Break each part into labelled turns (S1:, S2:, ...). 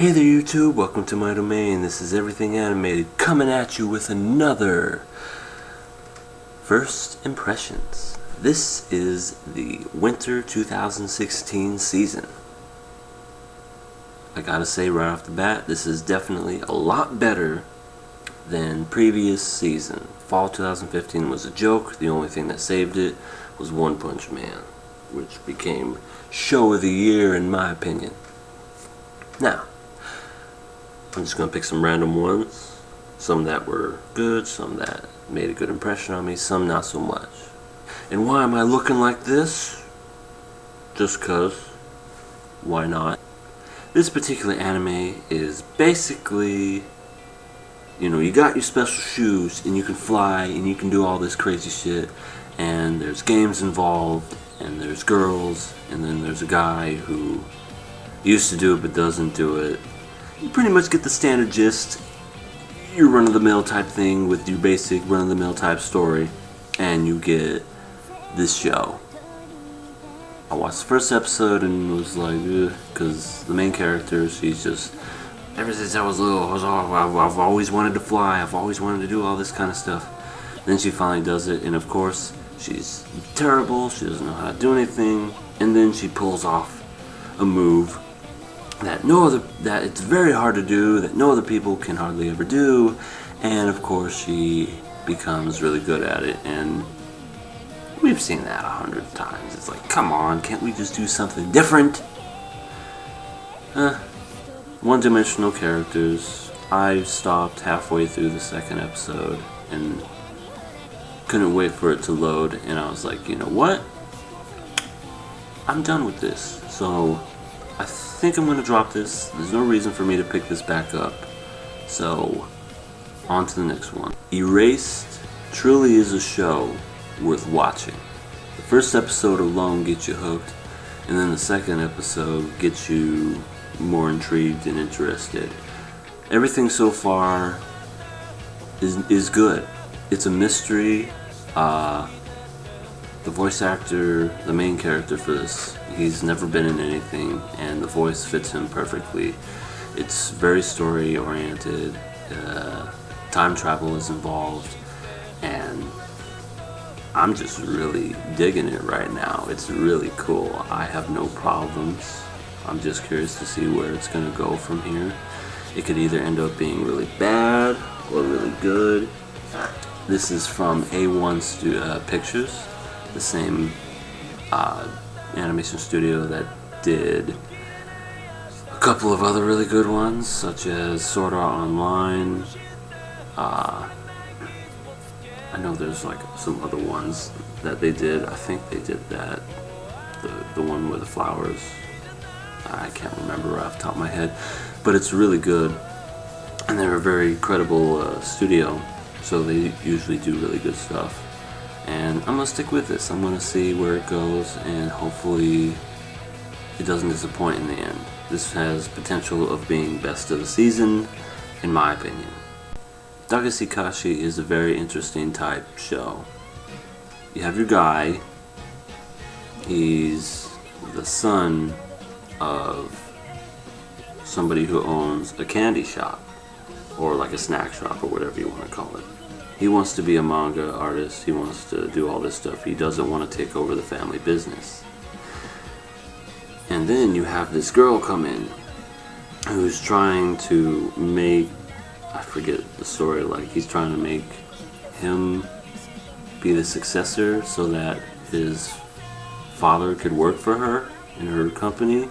S1: Hey there YouTube, welcome to my domain. This is Everything Animated coming at you with another First Impressions. This is the Winter 2016 season. I gotta say right off the bat, this is definitely a lot better than previous season. Fall 2015 was a joke. The only thing that saved it was One Punch Man, which became show of the year in my opinion. Now, I'm just going to pick some random ones, some that were good, some that made a good impression on me, some not so much. And why am I looking like this? Just cause, why not? This particular anime is basically, you got your special shoes and you can fly and you can do all this crazy shit, and there's games involved, and there's girls, and then there's a guy who used to do it but doesn't do it. You pretty much get the standard gist, your run-of-the-mill type thing with your basic run-of-the-mill type story, and you get this show. I watched the first episode and was like, because the main character, she's just, ever since I was little, I've always wanted to fly, I've always wanted to do all this kind of stuff. Then she finally does it, and of course, she's terrible, she doesn't know how to do anything, and then she pulls off a move that it's very hard to do, that no other people can hardly ever do, and of course she becomes really good at it, and we've seen that 100 times. It's like, come on, can't we just do something different? One-dimensional characters. I stopped halfway through the second episode and couldn't wait for it to load, and I was like, you know what? I'm done with this. So I think I'm going to drop this. There's no reason for me to pick this back up. So, on to the next one. Erased truly is a show worth watching. The first episode alone gets you hooked, and then the second episode gets you more intrigued and interested. Everything so far is good. It's a mystery. The voice actor, the main character for this, he's never been in anything, and the voice fits him perfectly. It's very story oriented, time travel is involved, and I'm just really digging it right now. It's really cool. I have no problems. I'm just curious to see where it's going to go from here. It could either end up being really bad or really good. This is from A1 Pictures, the same animation studio that did a couple of other really good ones, such as Sword Art Online. I know there's like some other ones that they did. I think they did that, the one with the flowers. I can't remember right off the top of my head, but it's really good, and they're a very credible studio, so they usually do really good stuff. And I'm going to stick with this. I'm going to see where it goes, and hopefully it doesn't disappoint in the end. This has potential of being best of the season, in my opinion. Dagashikashi is a very interesting type show. You have your guy. He's the son of somebody who owns a candy shop, or like a snack shop, or whatever you want to call it. He wants to be a manga artist, he wants to do all this stuff, he doesn't want to take over the family business. And then you have this girl come in, who's trying to make, I forget the story, like he's trying to make him be the successor so that his father could work for her in her company,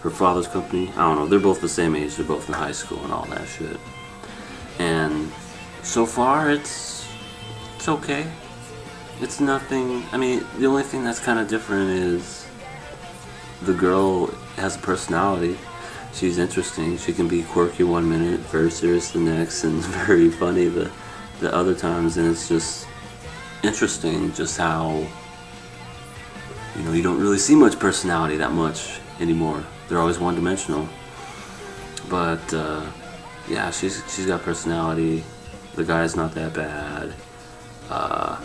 S1: her father's company. I don't know, they're both the same age, they're both in high school and all that shit. And so far, it's okay. It's nothing. I mean, the only thing that's kind of different is the girl has a personality. She's interesting. She can be quirky one minute, very serious the next, and very funny the other times. And it's just interesting just how, you don't really see much personality that much anymore. They're always one-dimensional. But, yeah, she's got personality. The guy's not that bad. I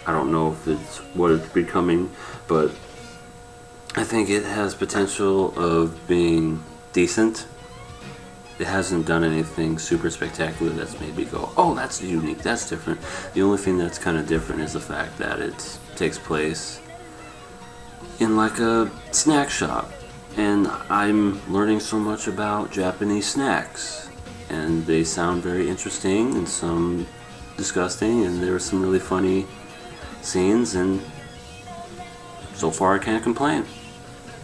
S1: don't know if it's what it's becoming, but I think it has potential of being decent. It hasn't done anything super spectacular that's made me go, oh, that's unique, that's different. The only thing that's kind of different is the fact that it takes place in like a snack shop. And I'm learning so much about Japanese snacks. And they sound very interesting and some disgusting, and there were some really funny scenes, and so far I can't complain.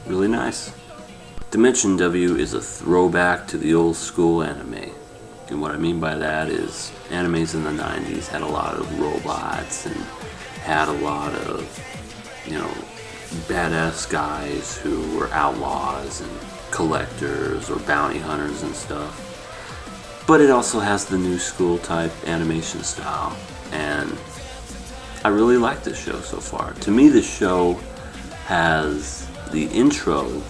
S1: Really nice. Dimension W is a throwback to the old school anime. And what I mean by that is animes in the 90s had a lot of robots and had a lot of, badass guys who were outlaws and collectors or bounty hunters and stuff. But it also has the new school type animation style. And I really like this show so far. To me, this show has the intro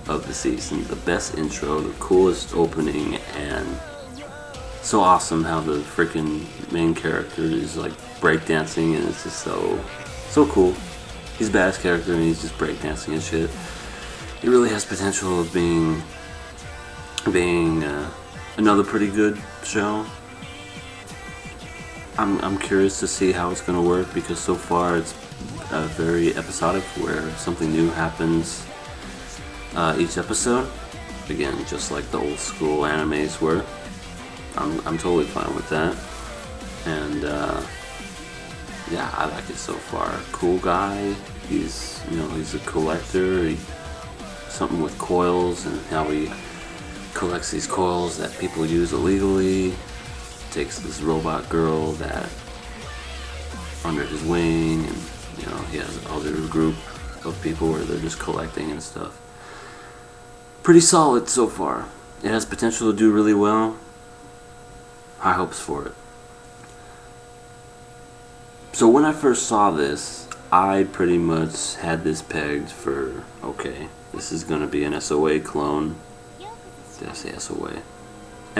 S1: of the season, the best intro, the coolest opening, and so awesome how the freaking main character is like breakdancing, and it's just so cool. He's a badass character and he's just breakdancing and shit. It really has potential of being another pretty good show. I'm curious to see how it's gonna work, because so far it's very episodic, where something new happens each episode. Again, just like the old school animes were. I'm totally fine with that. And yeah, I like it so far. Cool guy. He's a collector. Something with coils and how he collects these coils that people use illegally. Takes this robot girl that under his wing, and he has other group of people where they're just collecting and stuff. Pretty solid so far. It has potential to do really well. High hopes for it. So when I first saw this, I pretty much had this pegged for, okay, this is going to be an SOA clone. Did I say SOA?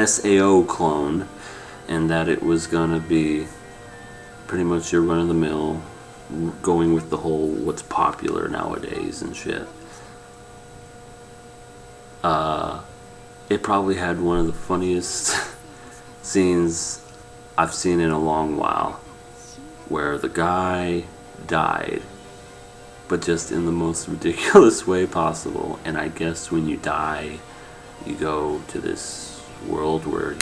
S1: SAO clone. And that it was going to be pretty much your run-of-the-mill, going with the whole what's popular nowadays and shit. It probably had one of the funniest scenes I've seen in a long while, where the guy died, but just in the most ridiculous way possible. And I guess when you die, you go to this world where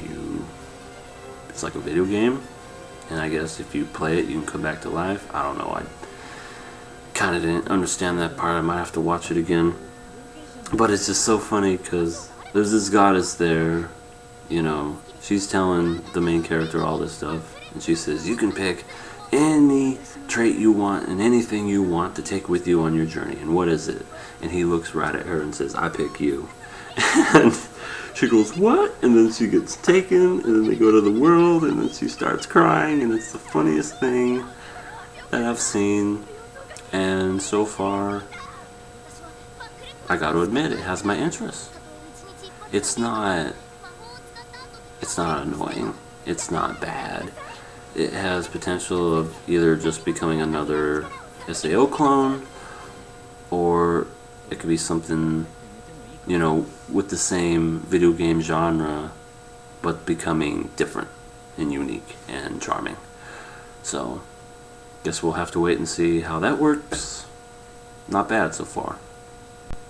S1: it's like a video game, and I guess if you play it, you can come back to life. I don't know, I kind of didn't understand that part. I might have to watch it again. But it's just so funny, because there's this goddess there, she's telling the main character all this stuff, and she says, you can pick any trait you want and anything you want to take with you on your journey, and what is it? And he looks right at her and says, I pick you. And she goes, what? And then she gets taken, and then they go to the world, and then she starts crying, and it's the funniest thing that I've seen. And so far, I gotta admit, it has my interest. It's not annoying. It's not bad. It has potential of either just becoming another SAO clone, or it could be something, with the same video game genre, but becoming different and unique and charming. So, guess we'll have to wait and see how that works. Not bad so far.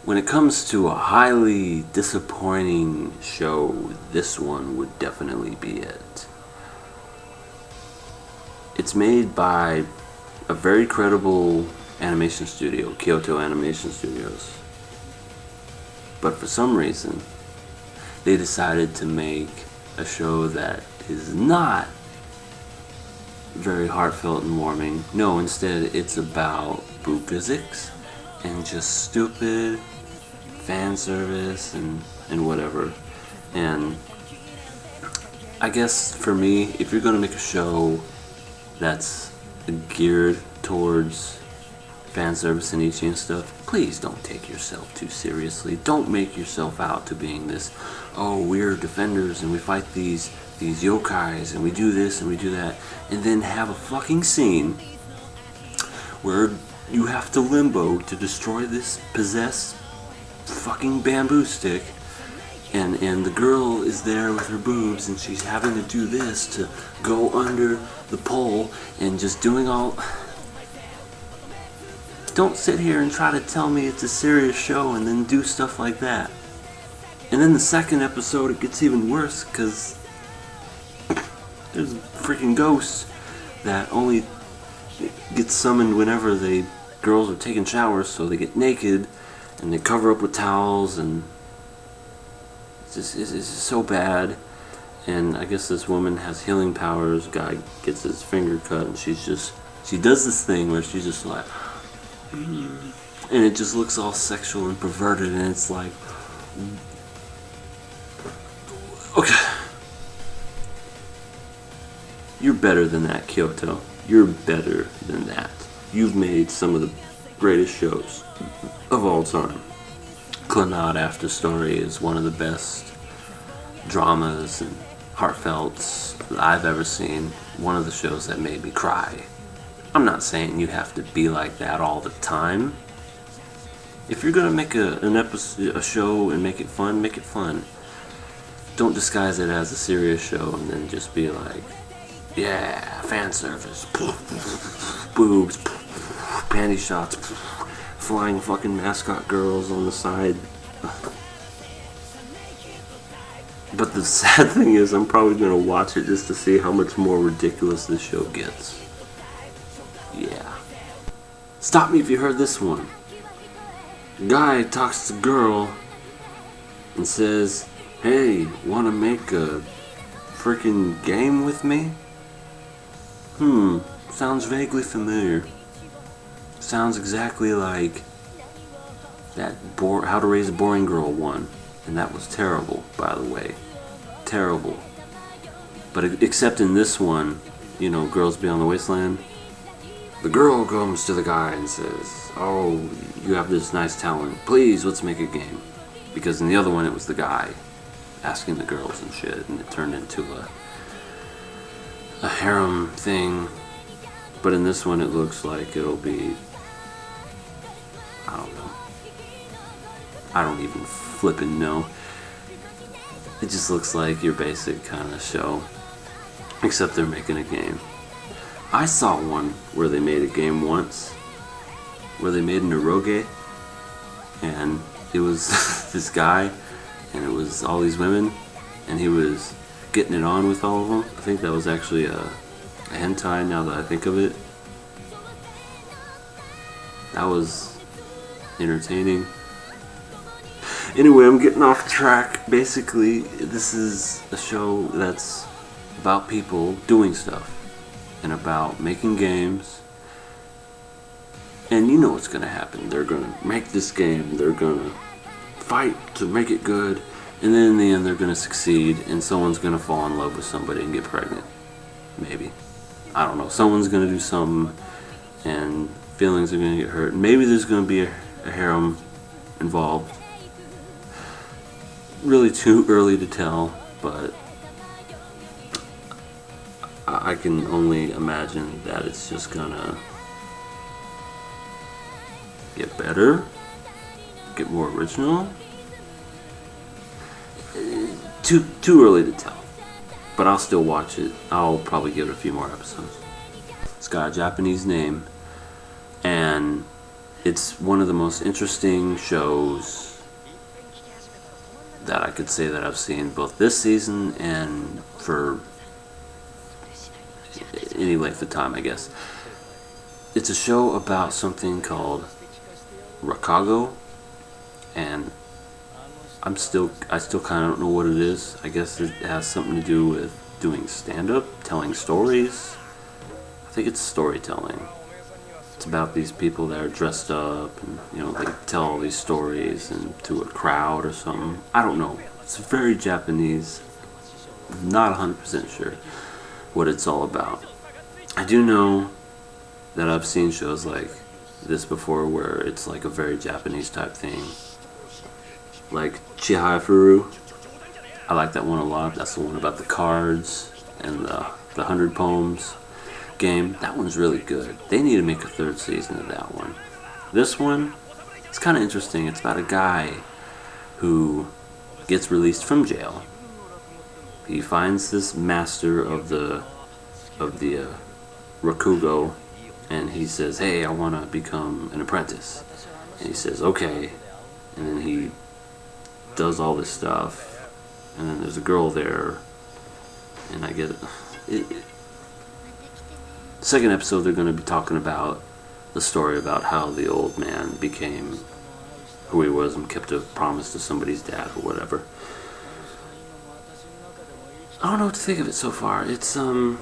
S1: When it comes to a highly disappointing show, this one would definitely be it. It's made by a very credible animation studio, Kyoto Animation Studios. But for some reason, they decided to make a show that is not very heartfelt and warming. No, instead it's about boob physics and just stupid fan service and whatever. And I guess for me, if you're gonna make a show that's geared towards fan service and ichi and stuff, please don't take yourself too seriously. Don't make yourself out to being this, oh, we're defenders and we fight these yokais and we do this and we do that, and then have a fucking scene where you have to limbo to destroy this possessed fucking bamboo stick, and the girl is there with her boobs, and she's having to do this to go under the pole, and just doing all... Don't sit here and try to tell me it's a serious show and then do stuff like that. And then the second episode, it gets even worse, because there's freaking ghosts that only get summoned whenever girls are taking showers, so they get naked and they cover up with towels, and it's just so bad. And I guess this woman has healing powers. Guy gets his finger cut, and she does this thing where she's just like, and it just looks all sexual and perverted, and it's like, okay, you're better than that, Kyoto. You're better than that. You've made some of the greatest shows of all time. Clannad After Story is one of the best dramas and heartfelts I've ever seen. One of the shows that made me cry. I'm not saying you have to be like that all the time. If you're gonna make a show and make it fun, make it fun. Don't disguise it as a serious show and then just be like, yeah, fan service, boobs, panty shots, flying fucking mascot girls on the side. But the sad thing is, I'm probably gonna watch it just to see how much more ridiculous this show gets. Yeah. Stop me if you heard this one. Guy talks to girl and says, hey, wanna make a freaking game with me? Sounds vaguely familiar. Sounds exactly like that How to Raise a Boring Girl one. And that was terrible, by the way. Terrible. But except in this one, you know, Girls Beyond the Wasteland, the girl comes to the guy and says, oh, you have this nice talent. Please, let's make a game. Because in the other one, it was the guy asking the girls and shit, and it turned into a harem thing. But in this one, it looks like it'll be, I don't know. I don't even flippin' know. It just looks like your basic kind of show, except they're making a game. I saw one where they made a game once, where they made an eroge, and it was this guy, and it was all these women, and he was getting it on with all of them. I think that was actually a hentai, now that I think of it. That was entertaining. Anyway, I'm getting off track. Basically, this is a show that's about people doing stuff and about making games. And you know what's going to happen. They're going to make this game. They're going to fight to make it good. And then in the end, they're going to succeed. And someone's going to fall in love with somebody and get pregnant. Maybe. I don't know. Someone's going to do something. And feelings are going to get hurt. Maybe there's going to be a harem involved. Really too early to tell, but I can only imagine that it's just gonna get better, get more original. Too early to tell, but I'll still watch it. I'll probably give it a few more episodes. It's got a Japanese name, and it's one of the most interesting shows that I could say that I've seen both this season and for any length of time, I guess. It's a show about something called Rakago, and I still kind of don't know what it is. I guess it has something to do with doing stand-up, telling stories. I think it's storytelling. It's about these people that are dressed up and, you know, they tell all these stories and to a crowd or something. I don't know. It's very Japanese. I'm not 100% sure what it's all about. I do know that I've seen shows like this before where it's like a very Japanese type thing. Like Chihayafuru. I like that one a lot. That's the one about the cards and the 100 poems. game. That one's really good. They need to make a third season of that one. This one, it's kind of interesting. It's about a guy who gets released from jail. He finds this master of the Rakugo, and he says, "Hey, I want to become an apprentice." And he says, "Okay." And then he does all this stuff, and then there's a girl there, and I get it. Second episode, they're going to be talking about the story about how the old man became who he was and kept a promise to somebody's dad or whatever. I don't know what to think of it so far. It's I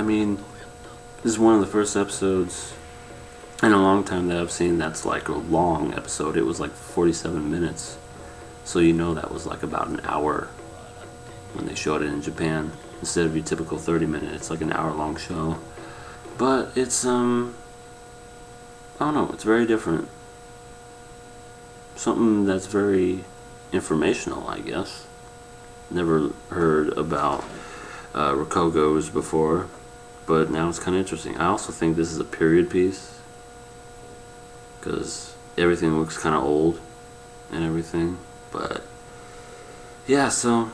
S1: mean, this is one of the first episodes in a long time that I've seen that's like a long episode. It was like 47 minutes. So you know that was like about an hour when they showed it in Japan. Instead of your typical 30-minute, it's like an hour-long show. But it's, I don't know, it's very different. Something that's very informational, I guess. Never heard about Rokogos before, but now it's kind of interesting. I also think this is a period piece, because everything looks kind of old and everything. But yeah, so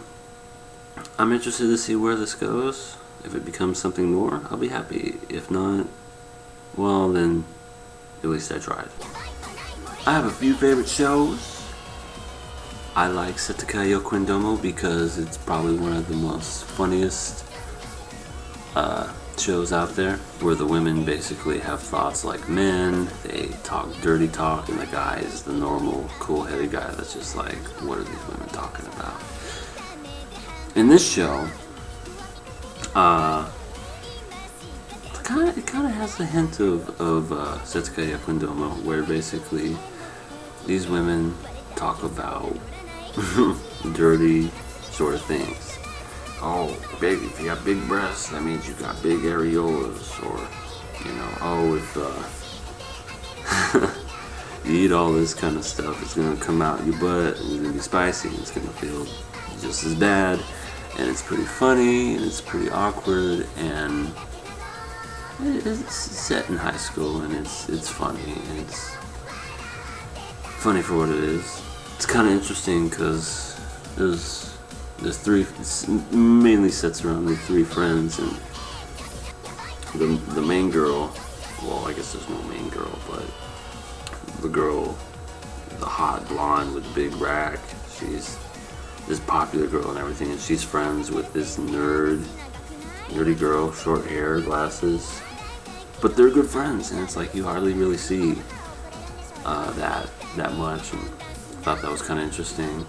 S1: I'm interested to see where this goes. If it becomes something more, I'll be happy. If not, well then, at least I tried. I have a few favorite shows. I like Setto yo Quindomo because it's probably one of the most funniest shows out there, where the women basically have thoughts like men, they talk dirty talk, and the guy is the normal, cool-headed guy that's just like, what are these women talking about? In this show, it kind of has a hint of Setto yo Quindomo, where basically these women talk about dirty sort of things. Oh, baby, if you got big breasts, that means you got big areolas. Or, you know, oh, if you eat all this kind of stuff, it's going to come out your butt, and it's going to be spicy, and it's going to feel just as bad. And it's pretty funny, and it's pretty awkward, and it's set in high school, and it's funny, and it's funny for what it is. It's kind of interesting because there's three, it mainly sets around the three friends, and the main girl, well, I guess there's no main girl, but the girl, the hot blonde with the big rack, she's this popular girl and everything, and she's friends with this nerdy girl, short hair, glasses, but they're good friends, and it's like you hardly really see that much, and I thought that was kind of interesting.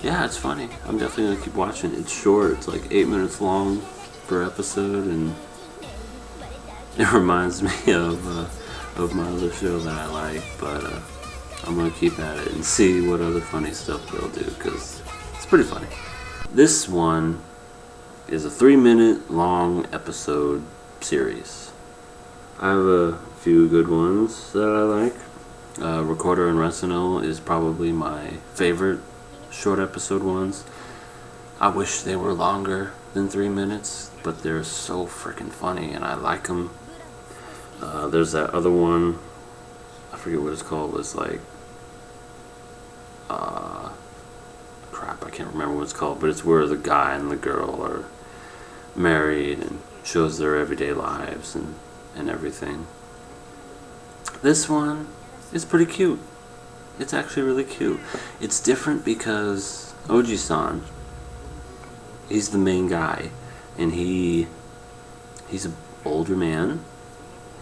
S1: Yeah, it's funny. I'm definitely gonna keep watching. It's short. It's like 8 minutes long per episode, and it reminds me of my other show that I like. But I'm gonna keep at it and see what other funny stuff they'll do, because it's pretty funny. This one is a 3-minute long episode series. I have a few good ones that I like. Recorder and Resino is probably my favorite short episode ones. I wish they were longer than 3 minutes, but they're so freaking funny and I like them. There's that other one, I forget what it's called, it's like, crap, I can't remember what it's called, but it's where the guy and the girl are married and shows their everyday lives and everything. This one is pretty cute. It's actually really cute. It's different because Ujisan, he's the main guy, and he's an older man.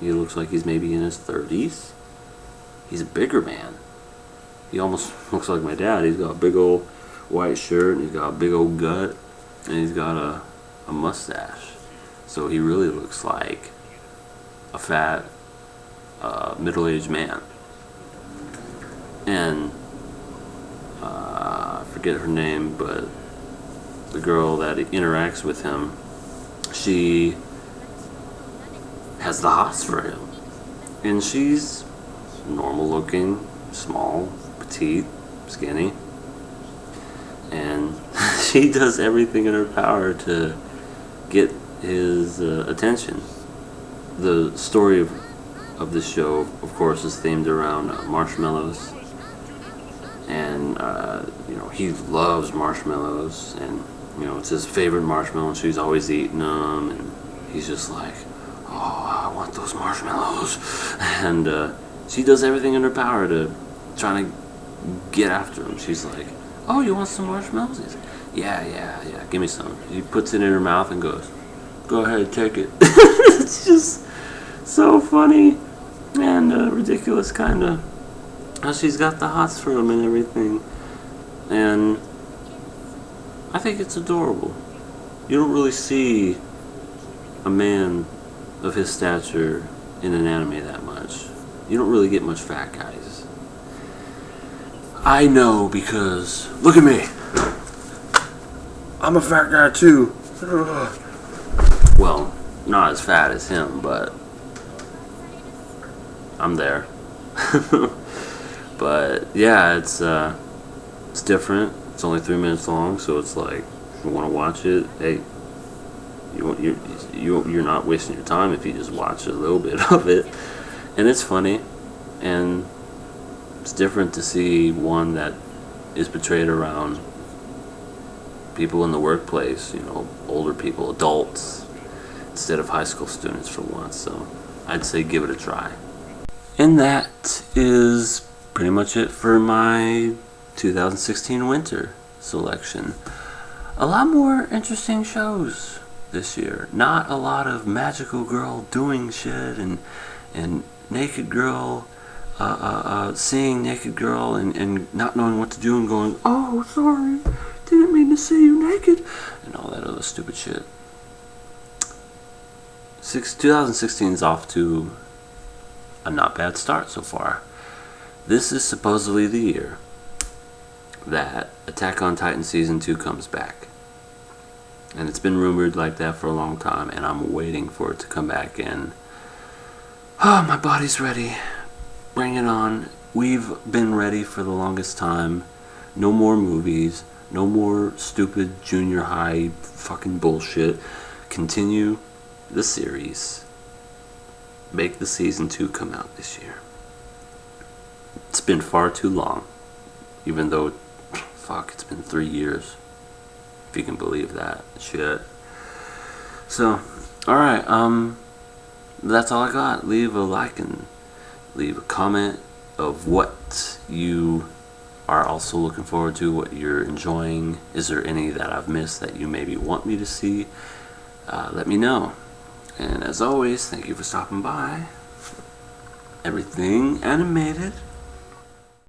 S1: He looks like he's maybe in his 30s. He's a bigger man. He almost looks like my dad. He's got a big old white shirt, and he's got a big old gut, and he's got a mustache. So he really looks like a fat, middle-aged man. And I forget her name, but the girl that interacts with him, she has the hots for him, and she's normal looking, small, petite, skinny, and she does everything in her power to get his attention. The story of this show, of course, is themed around marshmallows, and he loves marshmallows, and it's his favorite marshmallow, and she's always eating them, and he's just like, oh, I want those marshmallows, and she does everything in her power to try to get after him. She's like, oh, you want some marshmallows? He's like, yeah, give me some. She puts it in her mouth and goes, go ahead, take it. It's just so funny and ridiculous, kind of. How she's got the hots for him and everything. And I think it's adorable. You don't really see a man of his stature in an anime that much. You don't really get much fat guys. I know, because look at me. I'm a fat guy too. Well, not as fat as him, but I'm there. But yeah, it's different. It's only 3 minutes long, so it's like, if you want to watch it, hey, you're not wasting your time if you just watch a little bit of it. And it's funny, and it's different to see one that is portrayed around people in the workplace, older people, adults, instead of high school students for once. So I'd say give it a try. And that is pretty much it for my 2016 winter selection. A lot more interesting shows this year. Not a lot of magical girl doing shit and naked girl seeing naked girl and not knowing what to do and going, oh, sorry, didn't mean to see you naked, and all that other stupid shit. 2016 is off to a not bad start so far. This is supposedly the year that Attack on Titan Season 2 comes back. And it's been rumored like that for a long time, and I'm waiting for it to come back, and my body's ready. Bring it on. We've been ready for the longest time. No more movies. No more stupid junior high fucking bullshit. Continue the series. Make the Season 2 come out this year. It's been far too long. Even though, it's been 3 years. If you can believe that shit. So, alright, that's all I got. Leave a like and leave a comment of what you are also looking forward to, what you're enjoying. Is there any that I've missed that you maybe want me to see? Let me know. And as always, thank you for stopping by. Everything animated.